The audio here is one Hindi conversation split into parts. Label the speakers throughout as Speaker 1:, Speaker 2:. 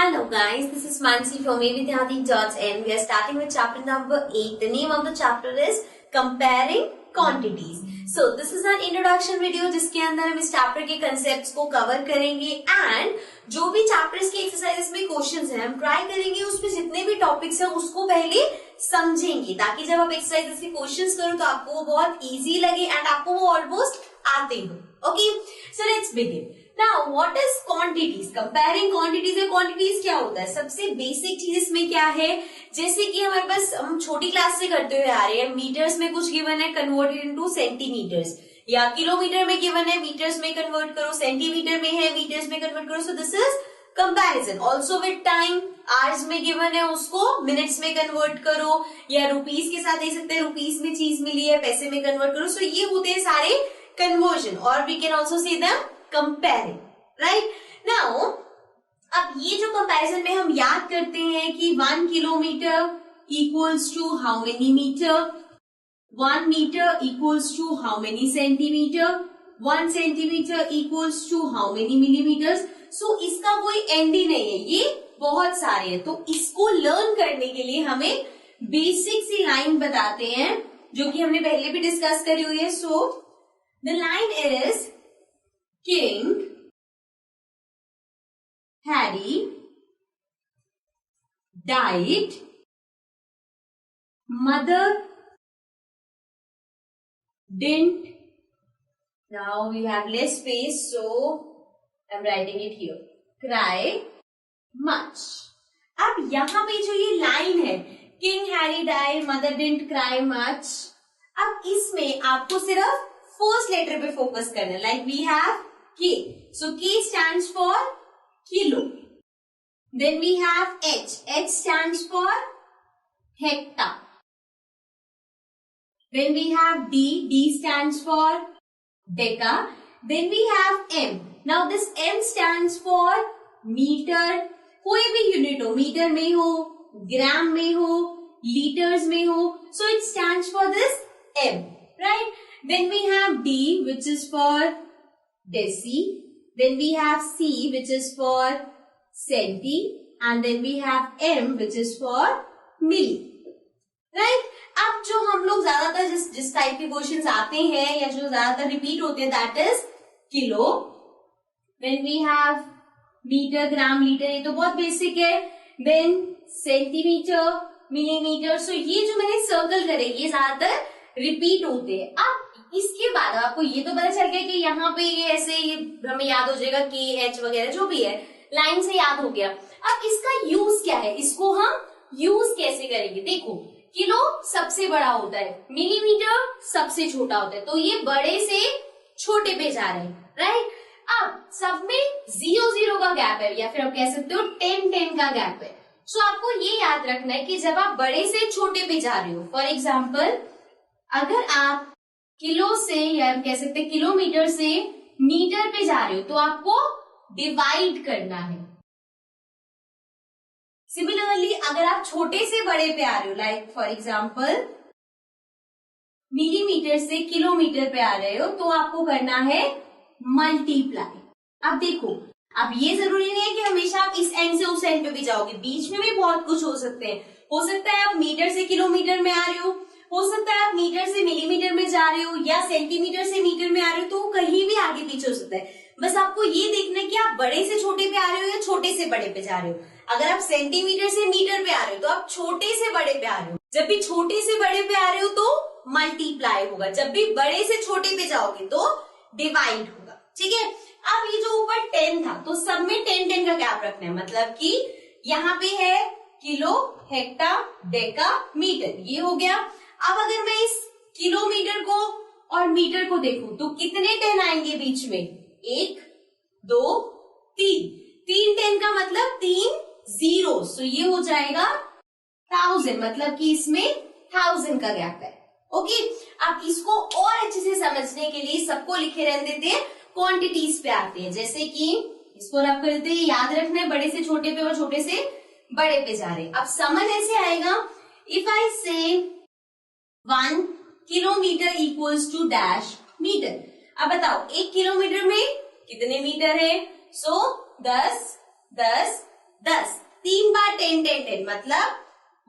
Speaker 1: Hello guys, this is Mansi from avidyadi.in. We are starting with chapter number 8. The name of the chapter is Comparing Quantities. So this is an introduction video जिसके अंदर हम इस चैप्टर के कंसेप्ट्स को कवर करेंगे एंड जो भी चैप्टर्स के एक्सरसाइजेस में क्वेश्चंस हैं हम ट्राई करेंगे उसमें जितने भी टॉपिक्स हैं उसको पहले समझेंगे ताकि जब आप एक्सरसाइजेस के क्वेश्चंस करो तो आपको वो बहुत इजी लगे एंड आपको वो ऑलमोस्ट आते हो. Okay, so let's begin. Now, what is quantities? Comparing quantities और quantities क्या होता है? सबसे बेसिक चीज इसमें क्या है, जैसे कि हमारे पास हम छोटी क्लास से करते हुए आ रहे हैं, मीटर्स में कुछ गिवन है कन्वर्टेड इनटू सेंटीमीटर्स, या किलोमीटर में गिवन है मीटर्स में कन्वर्ट करो, सेंटीमीटर में है मीटर्स में कन्वर्ट करो. So this is comparison. Also with time, hours में गिवन है उसको मिनट्स में कन्वर्ट करो, या रुपीस के साथ दे सकते हैं, रुपीस में चीज मिली है पैसे में कन्वर्ट करो. सो ये होते हैं सारे कन्वर्जन और we can also see them comparing, right? Now, अब ये जो कंपैरिजन में हम याद करते हैं कि 1 kilometre equals to how many meter, 1 meter equals to how many centimeter, 1 centimeter equals to how many millimeters. So इसका कोई एंड ही नहीं है, ये बहुत सारे हैं. तो इसको लर्न करने के लिए हमें बेसिक सी लाइन बताते हैं जो कि हमने पहले भी डिस्कस करी हुई है. So the line is King Harry died, mother didn't. Now we have less space, so I'm writing it here. Cry much. अब यहाँ पे जो ये लाइन है, King Harry died, mother didn't cry much. अब इसमें आपको सिर्फ फर्स्ट लेटर पे फोकस करना है. Like we have K. So K stands for kilo. Then we have H. H stands for hectare. Then we have D. D stands for deca. Then we have M. Now this M stands for meter. कोई भी यूनिट हो, मीटर में हो, ग्राम में हो, लीटर्स में हो. So it stands for this M, right? Then we have D, which is for deci. Then we have C, which is for centi, and then we have M, which is for milli. Right? अब जो हम लोग ज्यादातर जिस टाइप के क्वेश्चंस आते हैं या जो ज्यादातर रिपीट होते हैं, that is kilo. Then we have metre, gram, litre, ये तो बहुत बेसिक है. Then centimetre, millimetre. सो ये जो मैंने सर्कल करे ये ज्यादातर रिपीट होते हैं. अब इसके बाद आपको ये तो पता चल गया कि यहाँ पे ये ऐसे ये हमें याद हो जाएगा कि एच वगैरह जो भी है लाइन से याद हो गया. अब इसका यूज क्या है, इसको हम यूज कैसे करेंगे. देखो, किलो सबसे बड़ा होता है, मिलीमीटर सबसे छोटा होता है, तो ये बड़े से छोटे पे जा रहे हैं, राइट. अब सब में 0-0 का गैप है, या फिर आप कह सकते हो 10-10 का गैप है. सो आपको ये याद रखना है कि जब आप बड़े से छोटे पे जा रहे हो, फॉर एग्जाम्पल अगर आप किलो से या कह सकते हैं किलोमीटर से मीटर पे जा रहे हो तो आपको डिवाइड करना है. सिमिलरली अगर आप छोटे से बड़े पे आ रहे हो, लाइक फॉर एग्जांपल मिलीमीटर से किलोमीटर पे आ रहे हो, तो आपको करना है मल्टीप्लाई. अब देखो, अब ये जरूरी नहीं है कि हमेशा आप इस एंड से उस एंड पे भी जाओगे, बीच में भी बहुत कुछ हो सकते हैं. हो सकता है आप मीटर से किलोमीटर में आ रहे हो सकता है आप मीटर से मिलीमीटर में जा रहे हो, या सेंटीमीटर से मीटर में आ रहे हो, तो कहीं भी आगे पीछे हो सकता है. बस आपको ये देखना है कि आप बड़े से छोटे पे आ रहे हो या छोटे से बड़े पे जा रहे हो. अगर आप सेंटीमीटर से मीटर पे आ रहे हो तो आप छोटे से बड़े पे आ रहे हो. जब भी छोटे से बड़े पे आ रहे हो तो मल्टीप्लाई होगा, जब भी बड़े से छोटे पे जाओगे तो डिवाइड होगा. ठीक है. अब ये जो ऊपर 10 था तो सब में 10-10 का गैप रखना है, मतलब कि यहाँ पे है किलो, हेक्टर, डेका, मीटर, ये हो गया. अब अगर मैं इस किलोमीटर को और मीटर को देखूं तो कितने 10 आएंगे बीच में, 1, 2, 3. 3 10 का मतलब 3 0. सो ये हो जाएगा 1000, मतलब कि इसमें 1000 का गैप है. ओके. अब इसको और अच्छे से समझने के लिए सबको लिखे रहने देते हैं, क्वांटिटीज पे आते हैं. जैसे कि इसको रब कर देते हैं, याद रखना है बड़े से छोटे पे और छोटे से बड़े पे जा रहे हैं. अब समझ ऐसे आएगा, if I say 1 kilometre equals to dash metre. अब बताओ 1 किलोमीटर में कितने मीटर है. सो 10, 10, 10, 3 बार 10 10 10 मतलब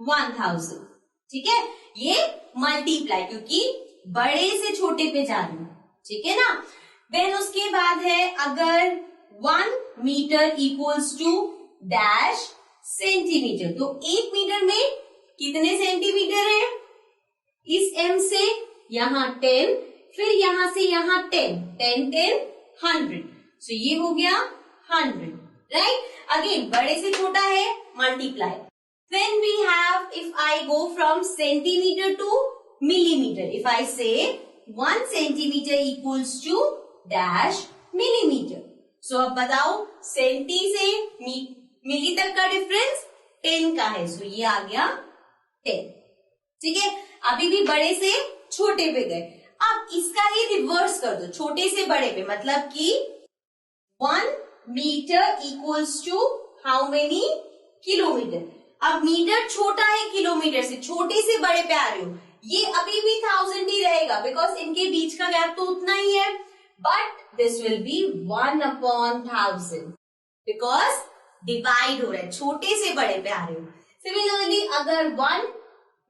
Speaker 1: 1000, ठीक है। ये मल्टीप्लाई, क्योंकि बड़े से छोटे पे जा रही हूं, ठीक है ना। देन उसके बाद है अगर 1 metre equals to dash centimetre, तो 1 मीटर में कितने सेंटीमीटर है? इस m से यहां 10, फिर यहां से यहां 10, 10 10 100, सो ये हो गया 100, राइट। अगेन बड़े से छोटा है, multiply. Then we have, if I go from centimeter to millimeter, if I say 1 centimeter equals to dash millimeter. So अब बताओ सेंटी से मिली तक का डिफरेंस 10 का है, सो ये आ गया 10, ठीक है। अभी भी बड़े से छोटे पे गए, अब इसका ही रिवर्स कर दो, छोटे से बड़े पे, मतलब कि 1 metre equals to how many kilometre. अब मीटर छोटा है किलोमीटर से, छोटे से बड़े पे आ रहे हो, ये अभी भी 1000 ही रहेगा बिकॉज इनके बीच का गैप तो उतना ही है, but this will B 1/1000 because divide हो रहा है, छोटे से बड़े पे आ रहे हो। सिमिलरली अगर 1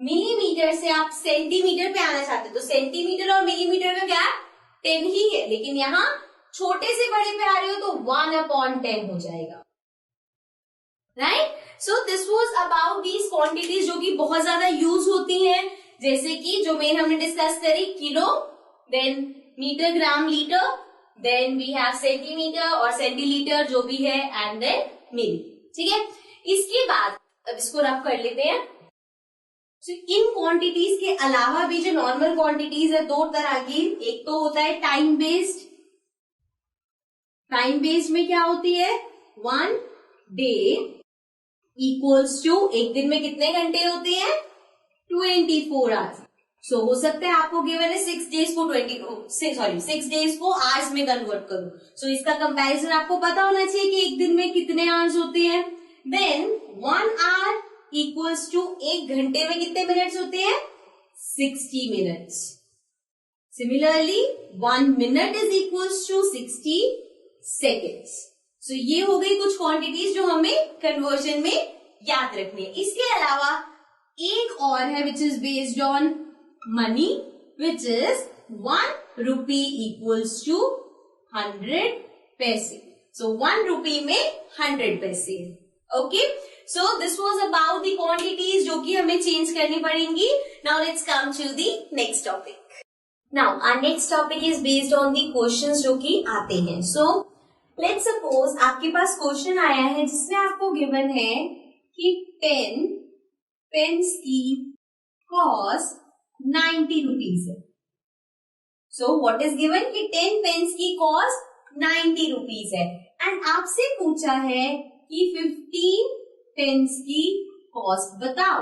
Speaker 1: मिलीमीटर से आप सेंटीमीटर पे आना चाहते हो, तो सेंटीमीटर और मिलीमीटर का गैप 10 ही है, लेकिन यहाँ छोटे से बड़े पे आ रहे हो तो 1/10 हो जाएगा, right. So this was about these quantities जो कि बहुत ज्यादा यूज होती हैं, जैसे कि जो मेन हमने डिस्कस करी, kilo, then metre, gram, litre, then we have centimetre और सेंटीलीटर जो भी है, एंड देन मिली, ठीक है। इसके बाद अब इसको रफ कर लेते हैं। So, इन क्वांटिटीज के अलावा भी जो नॉर्मल क्वांटिटीज है दो तरह की, एक तो होता है टाइम बेस्ड। टाइम बेस्ड में क्या होती है? 1 डे इक्वल्स टू, एक दिन में कितने घंटे होते हैं? 24 आवर्स। सो हो सकता है आपको गिवन है 6 डेज को 6 डेज को आवर्स में कन्वर्ट करो, सो इसका कंपैरिजन आपको पता होना चाहिए कि एक दिन में कितने आवर्स होते हैं। देन 1 आवर इक्वल्स टू, एक घंटे में कितने मिनट्स होते हैं? 60 minutes. Similarly 1 minute is equals to 60 seconds. So ये हो गई कुछ क्वांटिटीज जो हमें कन्वर्जन में याद रखनी है। इसके अलावा एक और है which is based on money, which is 1 rupee equals to 100 पैसे। सो 1 रुपी में 100 पैसे, okay. So this was about the quantities जो कि हमें चेंज करनी पड़ेंगी। Now let's come to the next topic. Now our next topic is based on the questions जो कि आते हैं। So let's suppose आपके पास क्वेश्चन आया है जिसमें आपको गिवन है कि 10 पेन्स की कॉस्ट 90 रुपीज है। So what is given कि 10 पेन्स की कॉस्ट 90 रुपीज है, एंड आपसे पूछा है कि 15 पेन्स की कॉस्ट बताओ।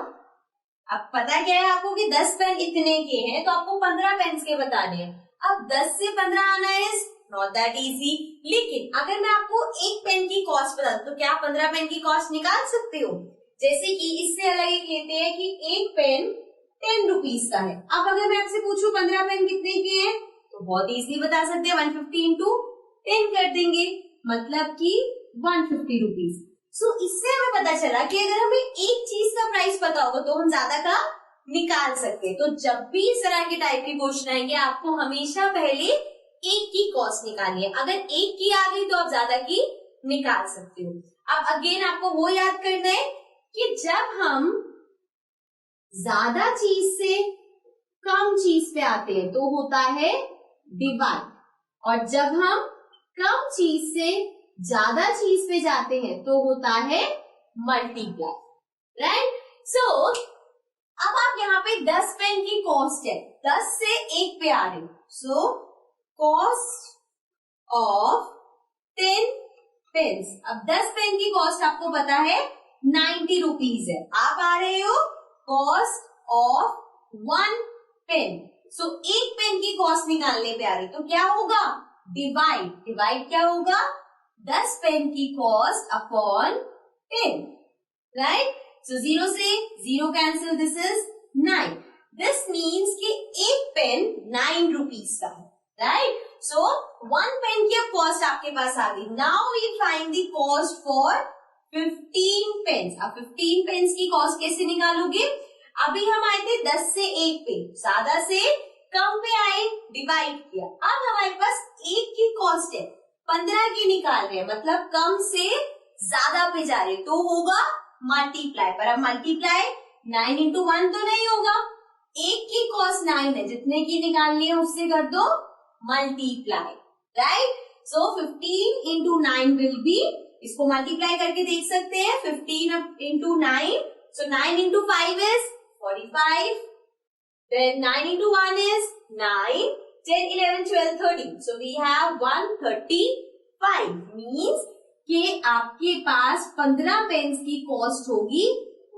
Speaker 1: अब पता क्या है आपको कि 10 पेन इतने के हैं, तो आपको 15 पेन्स के बताने हैं। अब 10 से 15 आना इज नॉट दैट इजी, लेकिन अगर मैं आपको एक पेन की कॉस्ट बता दूं तो क्या 15 पेन की कॉस्ट निकाल सकते हो? जैसे कि इससे अलग एक लेते हैं कि एक पेन 10 रुपीज का है। अब अगर मैं आपसे पूछूं 15 पेन कितने के हैं, तो बहुत इजीली बता सकते हैं, 150 इंटू 10 कर देंगे, मतलब कि 150 रुपीज। सो इससे हमें पता चला कि अगर हमें एक चीज का प्राइस पता होगा तो हम ज्यादा का निकाल सकते हैं। तो जब भी इस तरह के टाइप के क्वेश्चन आएंगे, आपको हमेशा पहले एक की कॉस्ट निकालनी है। अगर एक की आ गई तो आप ज्यादा की निकाल सकते हो। अब अगेन आपको वो याद करना है कि जब हम ज्यादा चीज से कम चीज पे आते हैं तो होता है डिवाइड, और जब हम कम चीज से ज्यादा चीज पे जाते हैं तो होता है मल्टीप्लाई, राइट। सो अब आप यहाँ पे 10 पेन की कॉस्ट है, 10 से 1 पे आ रही हो, सो कॉस्ट ऑफ 10 पेन्स। अब 10 पेन की कॉस्ट आपको पता है 90 रुपीज है, आप आ रहे हो कॉस्ट ऑफ 1 पेन। सो एक पेन की कॉस्ट निकालने पे आ रही, तो क्या होगा? डिवाइड। डिवाइड क्या होगा? 10 पेन की कॉस्ट अपॉन 10, राइट। सो 0 से 0 cancel, this is 9। This means कि एक पेन 9 रुपीज का है, राइट। सो 1 पेन की अब कॉस्ट आपके पास आ गई। Now we find the cost for 15 pence. अब 15 पेंस की कॉस्ट कैसे निकालोगे? अभी हम आए थे 10 से 1 पे, ज्यादा से कम पे आए, डिवाइड किया। अब हमारे पास 1 की कॉस्ट है 15 की निकाल रहे हैं, मतलब कम से ज्यादा पे जा रहे, तो होगा मल्टीप्लाई। पर अब मल्टीप्लाई 9 इंटू 1 तो नहीं होगा, 1 की कॉस्ट 9 है, जितने की निकालनी है उससे कर दो multiply, right. So 15 into 9 will be, इसको मल्टीप्लाई करके देख सकते हैं, 15 into 9, so 9 into 5 is 45, then 9 into 1 is 9, 10, 11, 12, 13, so we have 135, means कि आपके पास 15 पेंस की कॉस्ट होगी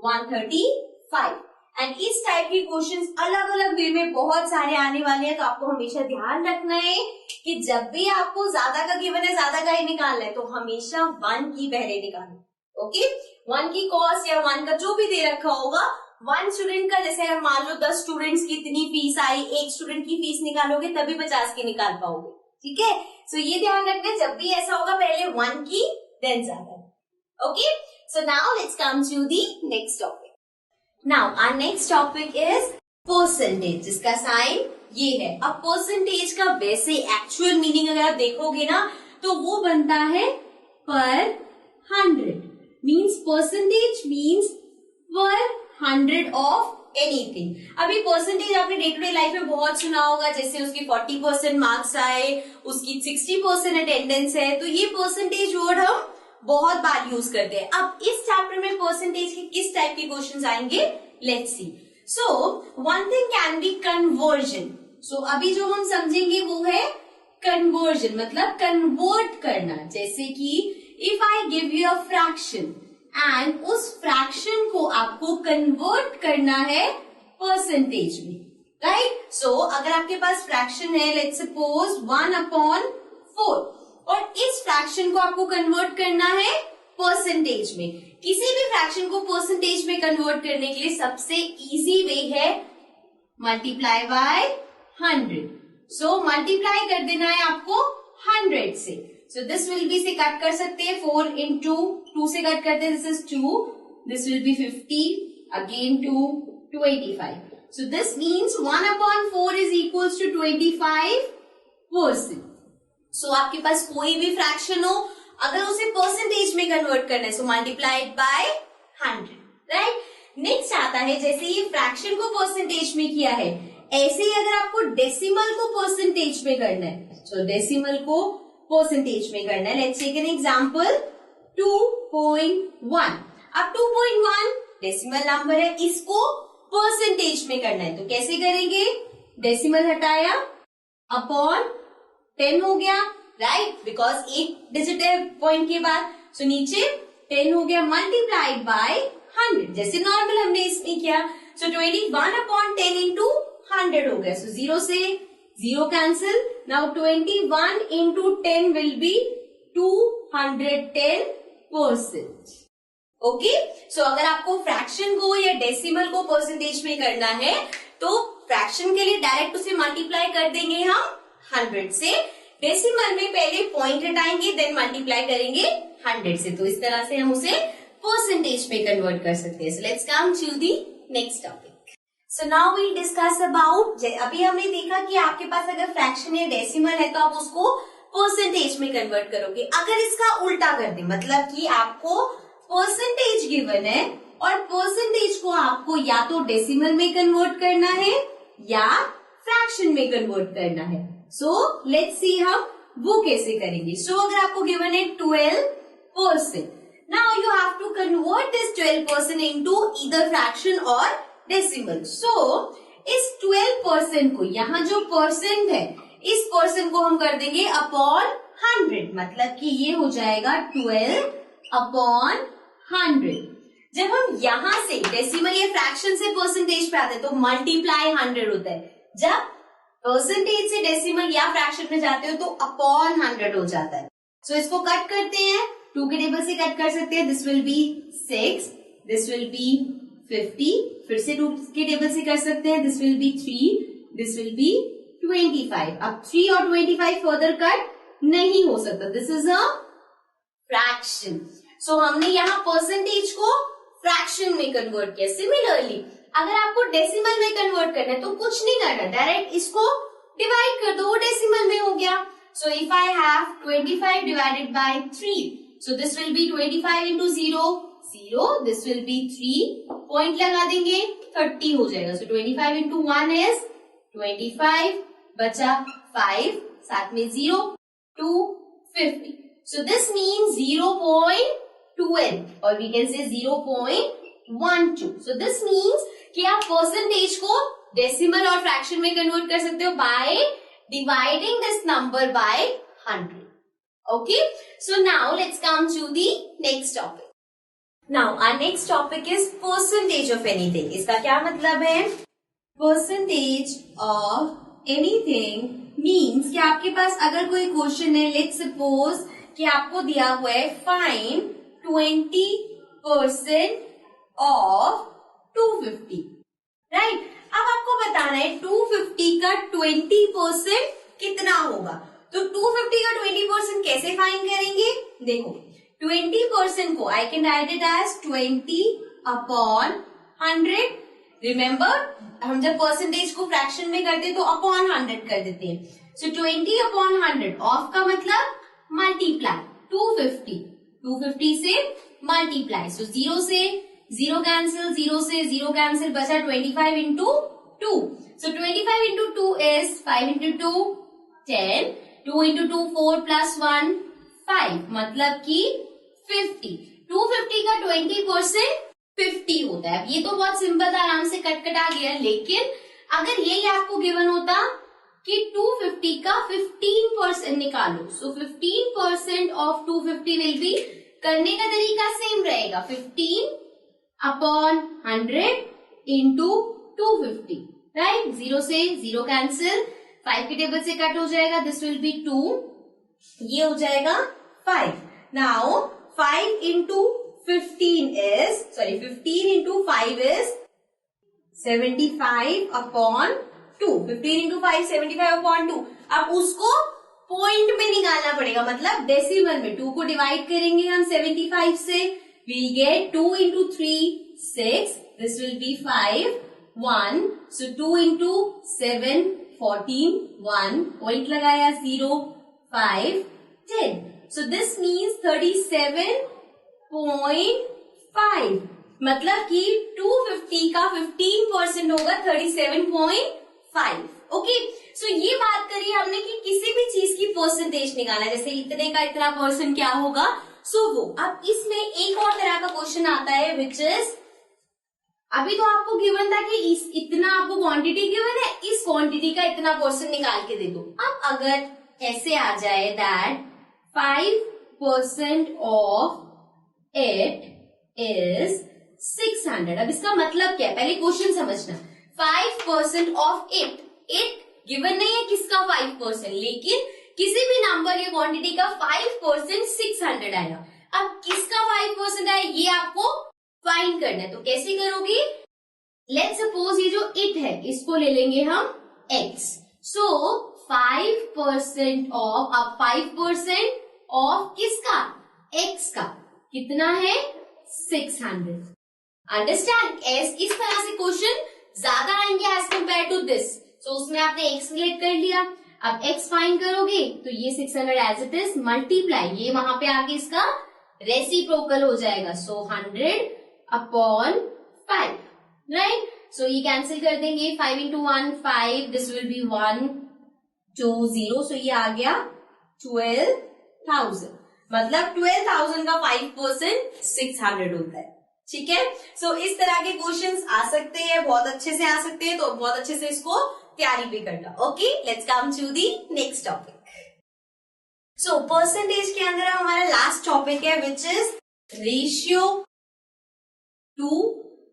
Speaker 1: 135। एंड इस टाइप के क्वेश्चंस अलग अलग वे में बहुत सारे आने वाले हैं, तो आपको हमेशा ध्यान रखना है कि जब भी आपको ज्यादा का गिवन है, ज्यादा का ही निकालना है, तो हमेशा 1 की पहले निकालना, ओके। 1 की कॉस्ट या 1 का जो भी दे रखा होगा, 1 स्टूडेंट का, जैसे अगर मान लो 10 स्टूडेंट्स की इतनी फीस आई, 1 स्टूडेंट की फीस निकालोगे तभी 50 की निकाल पाओगे, ठीक है। सो ये ध्यान रखना, जब भी ऐसा होगा पहले 1 की देन ज्यादा, okay. So now let's come to the next topic. Now our next topic is percentage, जिसका साइन ये है। अब परसेंटेज का वैसे एक्चुअल मीनिंग अगर आप देखोगे ना, तो वो बनता है पर 100, मीन्स परसेंटेज मीन्स पर 100 ऑफ एनीथिंग। अभी परसेंटेज आपने डे टू डे लाइफ में बहुत सुना होगा, जैसे उसके 40% मार्क्स आए, उसकी 60% अटेंडेंस है, तो ये परसेंटेज वर्ड हम बहुत बार यूज करते हैं। अब इस चैप्टर में परसेंटेज के किस टाइप के क्वेश्चंस आएंगे, let's see. So one thing can be conversion. So अभी जो हम समझेंगे वो है कन्वर्जन, मतलब कन्वर्ट करना। जैसे कि if I give you a fraction and उस फ्रैक्शन को आपको कन्वर्ट करना है परसेंटेज में, राइट। सो अगर आपके पास फ्रैक्शन है, लेट्स सपोज 1/4, और इस फ्रैक्शन को आपको कन्वर्ट करना है परसेंटेज में। किसी भी फ्रैक्शन को परसेंटेज में कन्वर्ट करने के लिए सबसे इजी वे है मल्टीप्लाई बाय 100। सो मल्टीप्लाई कर देना है आपको 100 से। सो दिस विल बी से कट कर सकते हैं, 4 इंटू 2 से कट करते हैं, this is 2, this will be 50, again 2, 25। So this means 1/4 is equals to 25%। So आपके पास कोई भी फ्रैक्शन हो, अगर उसे परसेंटेज में कन्वर्ट करना है, सो मल्टीप्लाइड बाय 100, राइट। नेक्स्ट आता है, जैसे ये फ्रैक्शन को परसेंटेज में किया है, ऐसे ही अगर आपको डेसिमल को परसेंटेज में करना है, सो डेसिमल को परसेंटेज में करना है। Let's take an example 2.1। अब 2.1 डेसिमल नंबर है, इसको परसेंटेज में करना है, तो कैसे करेंगे? डेसिमल हटाया, अपॉन 10 हो गया, राइट, बिकॉज एक डिजिट है पॉइंट के बाद, सो नीचे 10 हो गया, मल्टीप्लाइड बाय 100, जैसे नॉर्मल हमने इसमें किया। सो 21/10 इंटू 100 हो गया, सो 0 से 0 cancel. Now 21 into 10 will be 210%, okay. So अगर आपको फ्रैक्शन को या डेसिमल को परसेंटेज में करना है, तो फ्रैक्शन के लिए डायरेक्ट उसे मल्टीप्लाई कर देंगे हम 100 से, डेसिमल में पहले पॉइंट हटाएंगे, देन मल्टीप्लाई करेंगे 100 से, तो इस तरह से हम उसे परसेंटेज में कन्वर्ट कर सकते हैं। So let's come to the next topic. So now we discuss about, अभी हमने देखा कि आपके पास अगर फ्रैक्शन या डेसिमल है तो आप उसको परसेंटेज में कन्वर्ट करोगे। अगर इसका उल्टा कर दे, मतलब कि आपको परसेंटेज गिवन है और परसेंटेज को आपको या तो डेसिमल में कन्वर्ट करना है या फ्रैक्शन में कन्वर्ट करना है। सो लेट्स सी हम वो कैसे करेंगे। सो अगर आपको गिवन है 12%, now you have to convert this 12% into either fraction और डेसिमल। सो इस 12% को, यहाँ जो परसेंट है, इस परसेंट को हम कर देंगे अपॉन 100, मतलब कि ये हो जाएगा 12/100। जब हम यहाँ से डेसिमल या फ्रैक्शन से परसेंटेज पे आते हैं तो मल्टीप्लाई 100 होता है, जब परसेंटेज से डेसिमल या फ्रैक्शन में जाते हो तो अपॉन 100 हो जाता है। सो इसको कट करते हैं, 2 के टेबल से कट कर सकते हैं, this will B 6, this will be 50, फिर से 2 के टेबल से कर सकते हैं, this will B 3, this will B 25। अब 3 और 25 फर्दर कट नहीं हो सकता, दिस इज अ फ्रैक्शन। सो हमने यहाँ परसेंटेज को फ्रैक्शन में कन्वर्ट किया। सिमिलरली अगर आपको डेसिमल में कन्वर्ट करना है तो कुछ नहीं करना, डायरेक्ट इसको डिवाइड कर दो, वो डेसिमल में हो गया। So if I have 25 divided by 3, so this will B 25 into 0, 0, this will B 3, point लगा देंगे 30 हो जाएगा। सो 25 इंटू 1 इज 25, बचा 5, साथ में 0, 250. So this means 0.2n or we can say 0.12. So this means कि आप परसेंटेज को डेसिमल और फ्रैक्शन में कन्वर्ट कर सकते हो by dividing this number by 100. Okay, so now let's come to the next topic. Now our next topic is percentage of anything. इसका क्या मतलब है? Percentage of anything means कि आपके पास अगर कोई क्वेश्चन है, let's suppose कि आपको दिया हुआ है फाइंड 20% ऑफ 250, राइट? अब आपको बताना है 250 का 20% कितना होगा। तो 250 का 20% कैसे फाइंड करेंगे? देखो 20% को I can write it as 20/100. Remember हम जब परसेंटेज को फ्रैक्शन में करते हैं तो अपॉन 100 कर देते हैं। सो 20/100 ऑफ का मतलब मल्टीप्लाई 250 से मल्टीप्लाई। सो 0 से 0 कैंसिल, 0 से 0 कैंसिल, बचा 25 into 2. So 25 into 2 is 5 into 2 10, 2 into 2 4 plus 1 5, मतलब कि 50. 250 का 20% 50 होता है। ये तो बहुत सिंपल था, आराम से कटकटा गया। लेकिन अगर यही आपको गिवन होता कि 250 का 15% निकालो, सो 15% ऑफ 250 विल बी, करने का तरीका सेम रहेगा, 15/100 इंटू 250, राइट? 0 से 0 कैंसिल, 5 के टेबल से कट हो जाएगा, दिस विल बी 2, ये हो जाएगा 5. Now 5 into 15 into 5 is 75/2. 15 into 5 75/2. अब उसको पॉइंट में निकालना पड़ेगा, मतलब डेसिमल में। 2 को डिवाइड करेंगे हम 75 से, we get 2 into 3 6, this will be 5 1. So 2 into 7 14, 1 point लगाया 0 5 10. So this means 37.5, मतलब कि 250 का 15% होगा 37.5. ओके, सो ये बात करी हमने कि किसी भी चीज की परसेंटेज निकालना, जैसे इतने का इतना परसेंट क्या होगा, सो वो। अब इसमें एक और तरह का क्वेश्चन आता है विच इज, अभी तो आपको गिवन था कि इतना आपको क्वांटिटी गिवन है, इस क्वांटिटी का इतना परसेंट निकाल के दे दो। अब अगर ऐसे आ जाए दैट 5% ऑफ इट इज 600, अब इसका मतलब क्या है, पहले क्वेश्चन समझना। 5% ऑफ इट गिवन नहीं है किसका 5%, लेकिन किसी भी नंबर या क्वांटिटी का 5% 600 आएगा। अब किसका 5% आए ये आपको फाइंड करना है, तो कैसे करोगे? लेट्स सपोज ये जो इट है इसको ले लेंगे हम x, सो 5% ऑफ, अब 5% ऑफ किसका, x का कितना है 600. अंडरस्टैंड? इस तरह से क्वेश्चन ज्यादा आएंगे एज कम्पेयर टू दिस। सो उसमें आपने x सिलेक्ट कर लिया, अब x फाइंड करोगे तो ये 600 एज इट इज मल्टीप्लाई, ये वहां पे आगे इसका रेसिप्रोकल हो जाएगा, सो 100/5, राइट? सो ये कैंसिल कर देंगे, 5 इंटू 1 5, दिस विल बी 1 2 0, सो ये आ गया 12,000, मतलब 12,000 का 5% 600 होता है। ठीक है, सो इस तरह के क्वेश्चंस आ सकते हैं, बहुत अच्छे से आ सकते हैं, तो बहुत अच्छे से इसको तैयारी भी करना। Okay, let's come to the next topic. So percentage के अंदर हमारा लास्ट टॉपिक है which is ratio to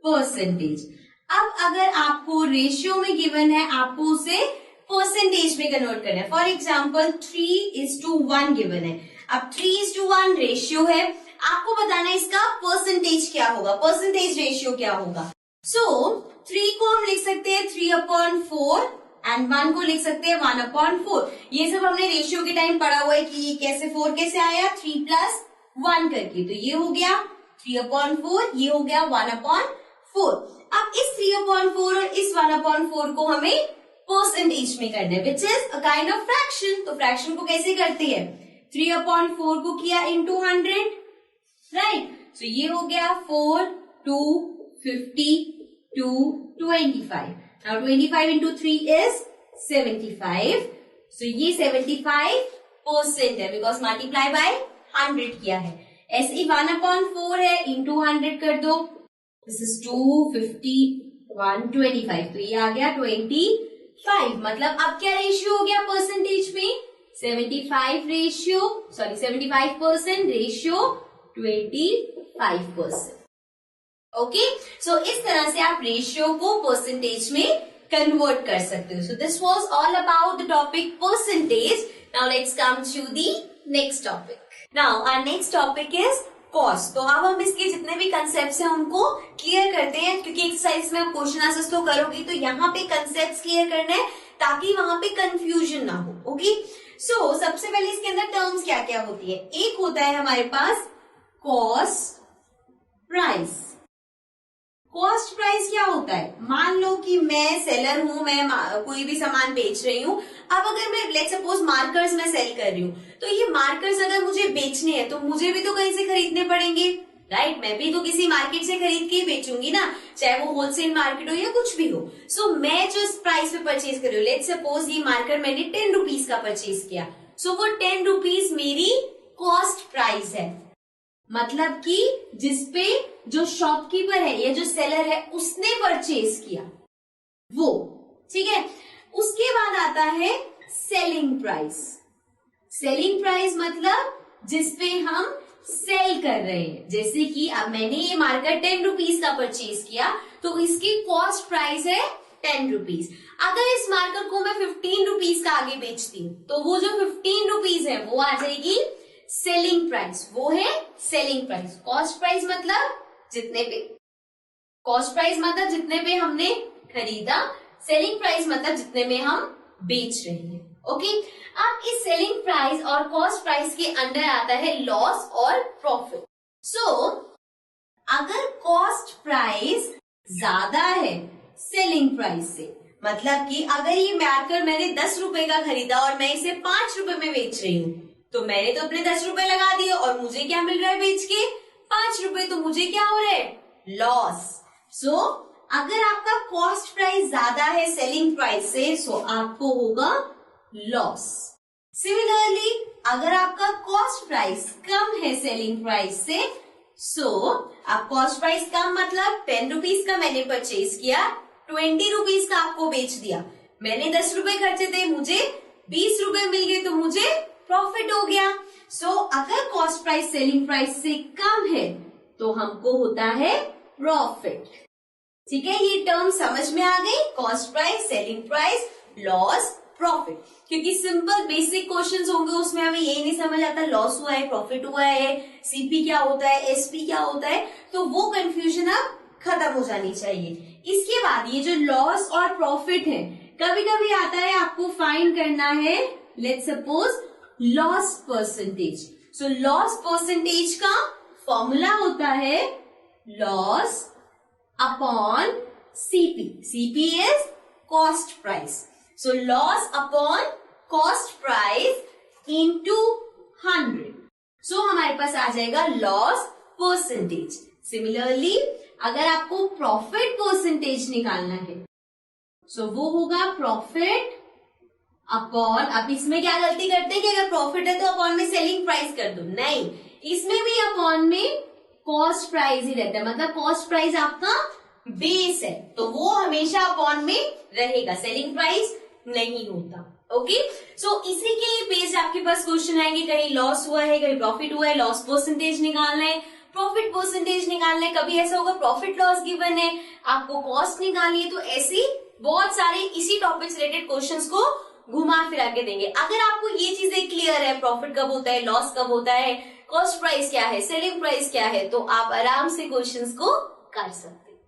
Speaker 1: percentage. अब अगर आपको रेशियो में गिवन है, आपको उसे परसेंटेज में कन्वर्ट करना है। फॉर एग्जाम्पल 3:1 गिवन है, अब 3:1 रेशियो है, आपको बताना है इसका परसेंटेज क्या होगा, परसेंटेज रेशियो क्या होगा। सो 3 को हम लिख सकते हैं 3/4 एंड 1 को लिख सकते हैं 1/4। ये सब हमने रेशियो के टाइम पढ़ा हुआ है कि कैसे 4 कैसे आया, 3 + 1 करके। तो ये हो गया 3/4, ये हो गया 1/4। अब इस 3/4 और इस 1/4 को हमें परसेंटेज में करना है, which is a kind of fraction. तो फ्रैक्शन को कैसे करते हैं, 3/4 को किया into 100, राइट। सो ये हो गया 4, 2, 50, 2, 25। Now 25 into 3 is 75. So ये 75% है because multiply by 100 किया है। ऐसे ही 1/4 है, into 100 कर दो। This is 2, 50, 125। तो ये आ गया 25। मतलब अब क्या रेशियो हो गया परसेंटेज में, 75% रेशियो 25%। ओके, सो इस तरह से आप रेशियो को परसेंटेज में कन्वर्ट कर सकते हो। So this was all about the topic percentage. Now let's come to the next topic. Now our next topic is cost. तो अब हम इसके जितने भी कंसेप्ट्स हैं उनको क्लियर करते हैं, क्योंकि एक्सरसाइज में आप क्वेश्चन आंसर्स तो करोगी, तो यहाँ पे कंसेप्ट्स क्लियर करना है ताकि वहां पे कंफ्यूजन ना हो। ओके, सो सबसे पहले इसके अंदर टर्म्स क्या क्या होती है। एक होता है हमारे पास कॉस्ट प्राइस। कॉस्ट प्राइस क्या होता है, मान लो कि मैं सेलर हूं, मैं कोई भी सामान बेच रही हूं। अब अगर मैं लेट्स सपोज मार्कर्स मैं सेल कर रही हूं, तो ये मार्कर्स अगर मुझे बेचने हैं तो मुझे भी तो कहीं से खरीदने पड़ेंगे, राइट। मैं भी तो किसी मार्केट से खरीद के ही बेचूंगी ना, चाहे वो होलसेल मार्केट हो या कुछ भी हो। सो मैं जो प्राइस पे परचेज कर रही हूँ, लेट्स सपोज ये मार्कर मैंने 10 रुपीज का परचेज किया, सो वो 10 रुपीज मेरी कॉस्ट प्राइस है। मतलब कि जिसपे जो शॉपकीपर है या जो सेलर है उसने परचेज किया वो, ठीक है। उसके बाद आता है सेलिंग प्राइस। सेलिंग प्राइस मतलब जिसपे हम सेल कर रहे हैं। जैसे कि अब मैंने ये मार्कर 10 रुपीज का परचेज किया, तो इसकी कॉस्ट प्राइस है 10 रुपीज। अगर इस मार्कर को मैं 15 रुपीज का आगे बेचती हूँ, तो वो जो 15 रुपीज है वो आ जाएगी सेलिंग प्राइस, वो है सेलिंग प्राइस। कॉस्ट प्राइस मतलब जितने पे हमने खरीदा, सेलिंग प्राइस मतलब जितने में हम बेच रहे हैं। ओके, अब इस सेलिंग प्राइस और कॉस्ट प्राइस के अंडर आता है लॉस और प्रॉफिट। सो अगर कॉस्ट प्राइस ज्यादा है सेलिंग प्राइस से, मतलब कि अगर ये मार्कर मैंने 10 रुपए का खरीदा और मैं इसे 5 रुपए में बेच रही हूँ, तो मैंने तो अपने 10 रुपए लगा दिए और मुझे क्या मिल रहा है बेच के 5 रुपए, तो मुझे क्या हो रहा है, लॉस। सो अगर आपका कॉस्ट प्राइस ज्यादा है सेलिंग प्राइस से, सो आपको होगा लॉस। सिमिलरली अगर आपका कॉस्ट प्राइस कम है सेलिंग प्राइस से, सो आप कॉस्ट प्राइस कम मतलब 10 रुपीज का मैंने परचेज किया, 20 रुपीज का आपको बेच दिया। मैंने 10 रुपए खर्चे थे, मुझे 20 रुपए मिल गए, तो मुझे प्रॉफिट हो गया। सो अगर कॉस्ट प्राइस सेलिंग प्राइस से कम है तो हमको होता है प्रॉफिट। ठीक है, ये टर्म समझ में आ गई, cost price, selling price, loss, profit. क्योंकि सिंपल बेसिक क्वेश्चंस होंगे उसमें हमें यही नहीं समझ आता लॉस हुआ है, प्रॉफिट हुआ है, सीपी क्या होता है, एसपी क्या होता है, तो वो कंफ्यूजन अब खत्म हो जानी चाहिए। इसके बाद ये जो लॉस और प्रॉफिट है, कभी कभी आता है आपको फाइंड करना है, let's suppose loss percentage. So loss percentage का फॉर्मूला होता है loss upon CP. CP is cost price. So loss upon cost price into 100। सो हमारे पास आ जाएगा लॉस परसेंटेज। सिमिलरली अगर आपको प्रॉफिट परसेंटेज निकालना है, सो वो होगा प्रॉफिट अपॉन, अब इसमें क्या गलती करते हैं कि अगर प्रॉफिट है तो अपॉन में सेलिंग प्राइस कर दो, नहीं, इसमें भी अपॉन में कॉस्ट प्राइस ही रहता है। मतलब कॉस्ट प्राइस आपका बेस है तो वो हमेशा अपॉन में रहेगा, सेलिंग प्राइस नहीं होता। ओके, सो इसी के बेस्ड आपके पास क्वेश्चन आएंगे, कहीं लॉस हुआ है, कहीं प्रॉफिट हुआ है, लॉस परसेंटेज निकालना है, प्रॉफिट परसेंटेज निकालना है। कभी ऐसा होगा प्रॉफिट लॉस गिवन है, आपको कॉस्ट निकालनी है, तो ऐसी बहुत सारे इसी टॉपिक से रिलेटेड क्वेश्चंस को घुमा फिरा के देंगे। अगर आपको ये चीजें क्लियर है, प्रॉफिट कब होता है, लॉस कब होता है, कॉस्ट प्राइस क्या है, सेलिंग प्राइस क्या है, तो आप आराम से क्वेश्चंस को कर सकते हैं।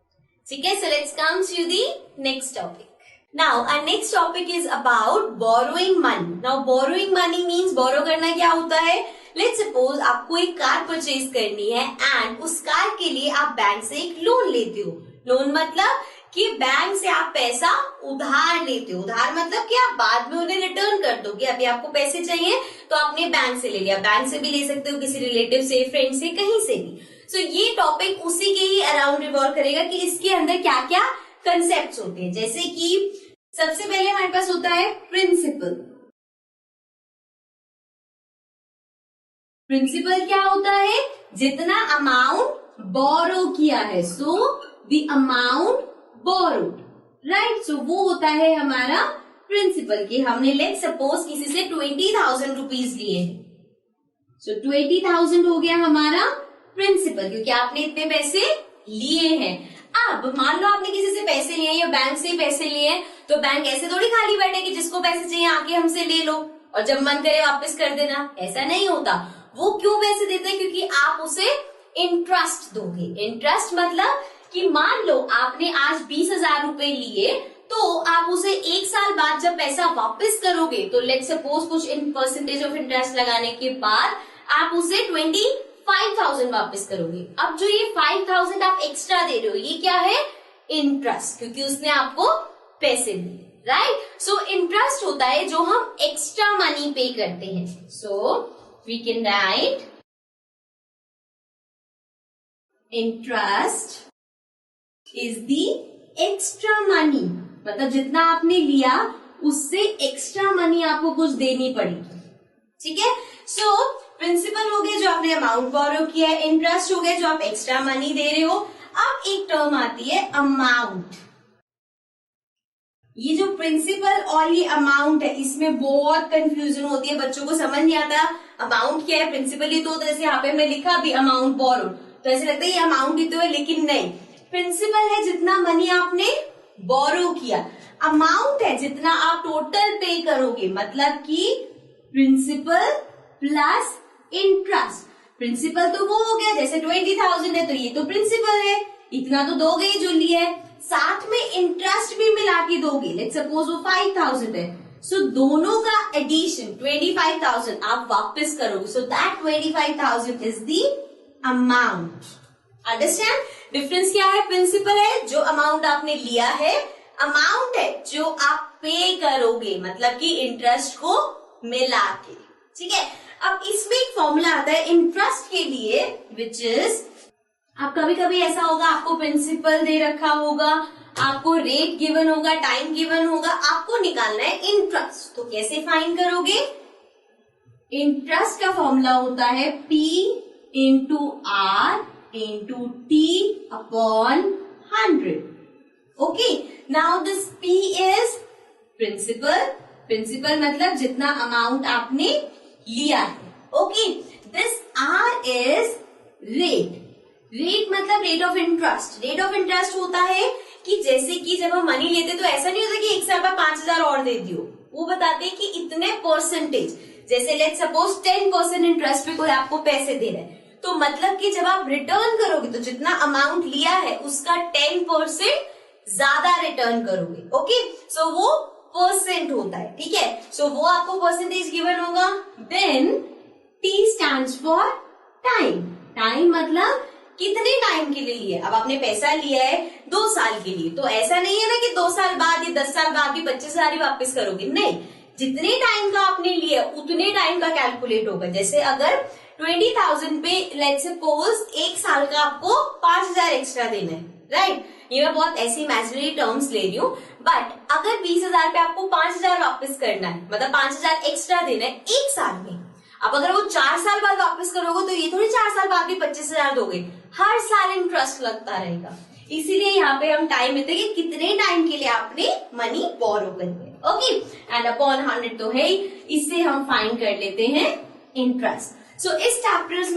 Speaker 1: ठीक है, so let's come to the next topic. Now our next topic is about borrowing money. Now borrowing money means borrow करना क्या होता है लेट्स सपोज आपको एक कार परचेज करनी है एंड उस कार के लिए आप बैंक से एक लोन लेते हो। लोन मतलब कि बैंक से आप पैसा उधार लेते हो। उधार मतलब कि आप बाद में उन्हें रिटर्न कर दोगे। अभी आपको पैसे चाहिए तो आपने बैंक से ले लिया, बैंक से भी ले सकते हो, किसी रिलेटिव से, फ्रेंड से, कहीं से भी। सो ये टॉपिक उसी के ही अराउंड रिवॉल्व करेगा कि इसके अंदर क्या क्या कंसेप्ट होते हैं। जैसे कि सबसे पहले हमारे पास होता है प्रिंसिपल। प्रिंसिपल क्या होता है? जितना अमाउंट बोरो किया है, so the amount borrowed, right. So वो होता है हमारा प्रिंसिपल कि हमने लेट सपोज किसी से 20,000 रुपीज लिए हैं। सो 20,000 हो गया हमारा प्रिंसिपल, क्योंकि आपने इतने पैसे लिए हैं। अब मान लो आपने किसी से पैसे लिए या बैंक से पैसे लिए, तो बैंक ऐसे थोड़ी खाली बैठे कि जिसको पैसे चाहिए आके हमसे ले लो और जब मन करे वापस कर देना, ऐसा नहीं होता। वो क्यों पैसे देते हैं? क्योंकि आप उसे इंटरेस्ट दोगे। इंटरेस्ट मतलब कि मान लो आपने आज 20,000 रुपए लिए, तो आप उसे एक साल बाद जब पैसा वापस करोगे, तो लेट सपोज कुछ इन परसेंटेज ऑफ इंटरेस्ट लगाने के बाद आप उसे 25,000 वापस करोगे। अब जो ये 5,000 आप एक्स्ट्रा दे रहे हो, ये क्या है? इंटरेस्ट, क्योंकि उसने आपको पैसे दिए, राइट। सो इंटरेस्ट होता है जो हम एक्स्ट्रा मनी पे करते हैं। So we can write interest is the extra money, मतलब जितना आपने लिया उससे एक्स्ट्रा मनी आपको कुछ देनी पड़ेगी, ठीक है। सो प्रिंसिपल हो गया जो आपने अमाउंट बोरो किया है, इंटरेस्ट हो गया जो आप एक्स्ट्रा मनी दे रहे हो। अब एक टर्म आती है अमाउंट। ये जो प्रिंसिपल और ये अमाउंट है, इसमें बहुत कंफ्यूजन होती है, बच्चों को समझ नहीं आता अमाउंट क्या है, प्रिंसिपल ही तो। जैसे यहाँ पे मैं लिखा भी अमाउंट बोरो, तो ऐसे लगता है ये अमाउंट ही तो है, लेकिन नहीं। प्रिंसिपल है जितना मनी आपने बोरो किया, अमाउंट है जितना आप टोटल पे करोगे, मतलब कि प्रिंसिपल प्लस इंटरेस्ट। प्रिंसिपल तो वो हो गया, जैसे 20,000 है तो ये तो प्रिंसिपल है, इतना तो दोगे ही जो लिया है, साथ में इंटरेस्ट भी मिला के दोगे। लेट्स सपोज वो 5,000 है, सो दोनों का एडिशन 25,000 आप वापस करोगे। So that 25,000 is the amount. Understand difference क्या है? प्रिंसिपल है जो अमाउंट आपने लिया है, अमाउंट है जो आप पे करोगे, मतलब कि इंटरेस्ट को मिला के, ठीक है। अब इसमें एक फॉर्मूला आता है इंटरेस्ट के लिए, विच इज, आप कभी कभी ऐसा होगा आपको प्रिंसिपल दे रखा होगा, आपको रेट गिवन होगा, टाइम गिवन होगा, आपको निकालना है इंटरेस्ट। तो कैसे फाइंड करोगे? इंटरेस्ट का फॉर्मूला होता है P into R into T upon 100। Okay, now this P is principal. Principal मतलब जितना अमाउंट आपने लिया है। Okay, this R is rate. Rate मतलब rate of interest. Rate of interest होता है कि जैसे कि जब हम मनी लेते तो ऐसा नहीं होता कि एक साल बाद 5,000 और दे दियो, वो बताते हैं कि इतने परसेंटेज, जैसे लेट्स सपोज 10% इंटरेस्ट पे कोई आपको पैसे दे रहा है, तो मतलब कि जब आप रिटर्न करोगे तो जितना अमाउंट लिया है उसका 10% ज्यादा रिटर्न करोगे। ओके, सो वो परसेंट होता है, ठीक है। सो वो आपको परसेंटेज गिवन होगा। Then T stands for time. Time मतलब कितने टाइम के लिए लिया। अब आपने पैसा लिया है 2 साल के लिए, तो ऐसा नहीं है ना कि 2 साल बाद या 10 साल बाद भी 25,000 ही वापस करोगे, नहीं। जितने टाइम का आपने लिया उतने टाइम का कैलकुलेट होगा। जैसे अगर 20,000 पे लेट्स सपोज 1 साल का आपको 5,000 एक्स्ट्रा देना है, राइट। ये मैं बहुत ऐसी इमेजिनरी टर्म्स ले रही हूँ, बट अगर 20,000 पे आपको 5,000 वापस करना है, मतलब 5,000 एक्स्ट्रा देना है 1 साल में। अब अगर वो 4 साल बाद वापस करोगे तो ये थोड़ी 4 साल बाद भी 25,000 दोगे, हर साल इंटरेस्ट लगता रहेगा। इसीलिए यहाँ पे हम टाइम लेते हैं कि कितने टाइम के लिए आपने मनी बोरो करनी है। ओके, एंड अपॉन 100 तो है ही, इससे हम फाइंड कर लेते हैं इंटरेस्ट। सो इस चैप्टर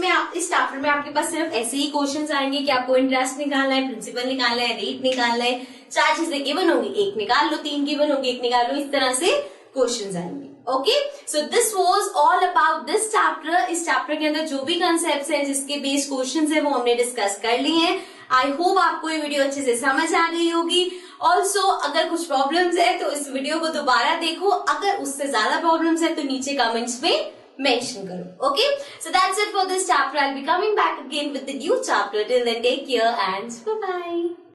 Speaker 1: में आपके पास सिर्फ ऐसे ही क्वेश्चंस आएंगे कि आपको इंटरेस्ट निकालना है, प्रिंसिपल निकालना है, रेट निकालना है। 4 चीजें गिवन होंगी, 1 निकाल लो, 3 गिवन होंगी, 1 निकाल लो, इस तरह से क्वेश्चंस आएंगे। Okay, so this was all about this chapter. इस चैप्टर के अंदर जो भी कंसेप्ट्स हैं, जिसके बेस्ड क्वेश्चंस है, वो हमने डिस्कस कर लिए हैं। आई होप आपको ये वीडियो अच्छे से समझ आ गई होगी। ऑल्सो अगर कुछ प्रॉब्लम्स है तो इस वीडियो को दोबारा देखो, अगर उससे ज्यादा प्रॉब्लम्स है तो नीचे कमेंट्स में मेंशन करो. Okay, so that's it for this chapter. I'll be coming back again with the new chapter. Till then, take care and bye bye.